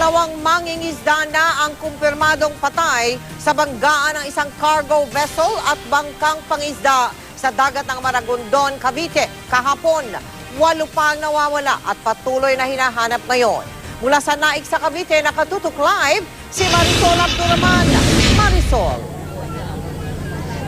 Dalawang mangingisda na ang kumpirmadong patay sa banggaan ng isang cargo vessel at bangkang pangisda sa dagat ng Maragondon, Cavite. Kahapon, 8 pa ang nawawala at patuloy na hinahanap ngayon. Mula sa Naik sa Cavite, nakatutok live si Marisol Abduraman. Marisol.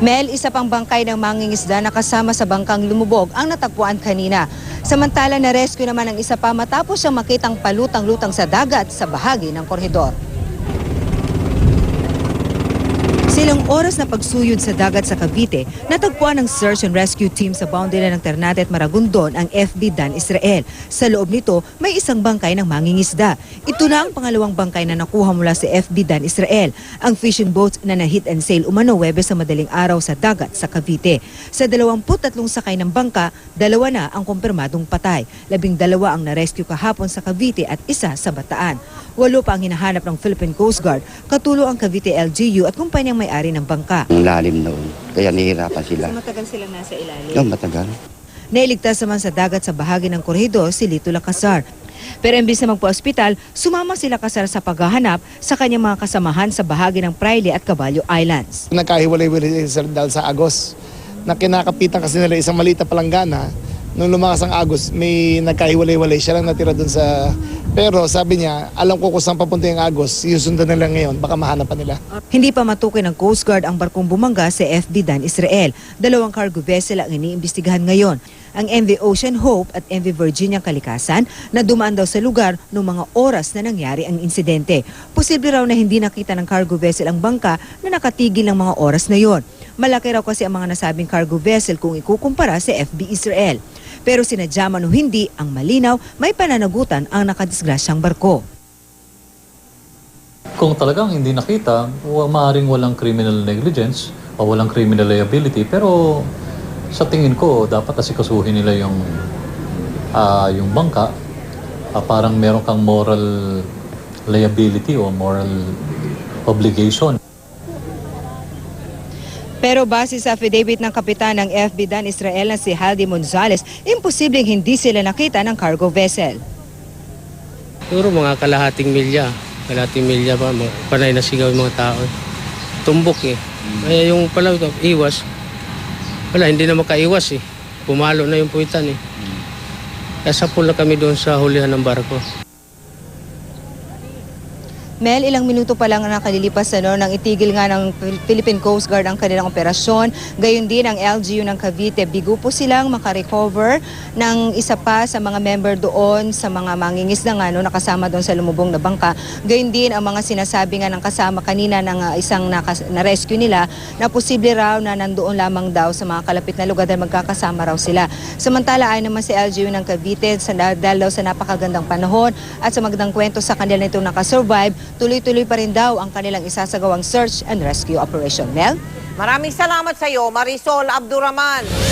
Mel, isa pang bangkay ng mangingisda na kasama sa bangkang lumubog ang natagpuan kanina. Samantala na-rescue naman ang isa pa matapos siyang makitang palutang-lutang sa dagat sa bahagi ng koridor. Silang oras na pagsuyod sa dagat sa Cavite, natagpuan ng search and rescue team sa boundary ng Ternate at Maragondon ang FB Dan Israel. Sa loob nito, may isang bangkay ng mangingisda. Ito na ang pangalawang bangkay na nakuha mula sa FB Dan Israel, ang fishing boat na na-hit and sail umano Huwebes sa madaling araw sa dagat sa Cavite. Sa 23 sakay ng bangka, 2 na ang kumpirmadong patay. 12 ang na-rescue kahapon sa Cavite at 1 sa Bataan. 8 pa ang hinahanap ng Philippine Coast Guard, katulong ang Cavite LGU at kumpanyang may-ari ng bangka. Ang lalim noon, kaya nahihirapan sila. So matagal silang nasa ilalim? Yung matagal. Nailigtas naman sa dagat sa bahagi ng koridor si Lito Lacazar. Pero imbis na magpa-ospital, sumama si Lacazar sa paghahanap sa kanyang mga kasamahan sa bahagi ng Praile at Caballo Islands. Nagkahiwalay-walay dahil sa agos. Na kinakapitan kasi nila isang maliit na palanggana. Nung lumakas ang agos, may nagkahiwalay-walay. Siya lang natira dun sa... Pero sabi niya, alam ko kung saan papunta yung agos. Iusundan nila ngayon, baka mahanap pa nila. Hindi pa matukoy ng Coast Guard ang barkong bumangga sa FB Dan Israel. 2 cargo vessel ang iniimbestigahan ngayon. Ang MV Ocean Hope at MV Virginia Kalikasan na dumaan daw sa lugar noong mga oras na nangyari ang insidente. Posible raw na hindi nakita ng cargo vessel ang bangka na nakatigil ng mga oras na yon. Malaki raw kasi ang mga nasabing cargo vessel kung ikukumpara sa FB Israel. Pero sinadya man o hindi, ang malinaw, may pananagutan ang nakadisgrasyang barko. Kung talagang hindi nakita, maaaring walang criminal negligence o walang criminal liability, pero sa tingin ko, dapat asikasuhin nila yung bangka. Parang meron kang moral liability o moral obligation. Pero base sa affidavit ng kapitan ng FB Dan Israel na si Haldy Monzales, imposibleng hindi sila nakita ng cargo vessel. Siguro mga kalahating milya pa, panay na sigaw yung mga tao. Tumbok eh. Kaya yung pala iwas, wala, hindi na makaiwas eh. Pumalo na yung puwitan eh. Kaya sapul na kami doon sa hulihan ng barko. Mel, ilang minuto pa lang nakalilipas nang itigil nga ng Philippine Coast Guard ang kanilang operasyon. Gayon din ang LGU ng Cavite. Bigo po silang makarecover ng isa pa sa mga member doon sa mga mangingisda nga nakasama doon sa lumubong na bangka. Gayon din ang mga sinasabi nga ng kasama kanina ng isang na-rescue nila na posible raw na nandoon lamang daw sa mga kalapit na lugar dahil magkakasama raw sila. Samantala ay naman si LGU ng Cavite dahil daw sa napakagandang panahon at sa magandang kwento sa kanila nitong nakasurvive, tuloy-tuloy pa rin daw ang kanilang isasagawang search and rescue operation. Mel? Maraming salamat sa iyo, Marisol Abduraman.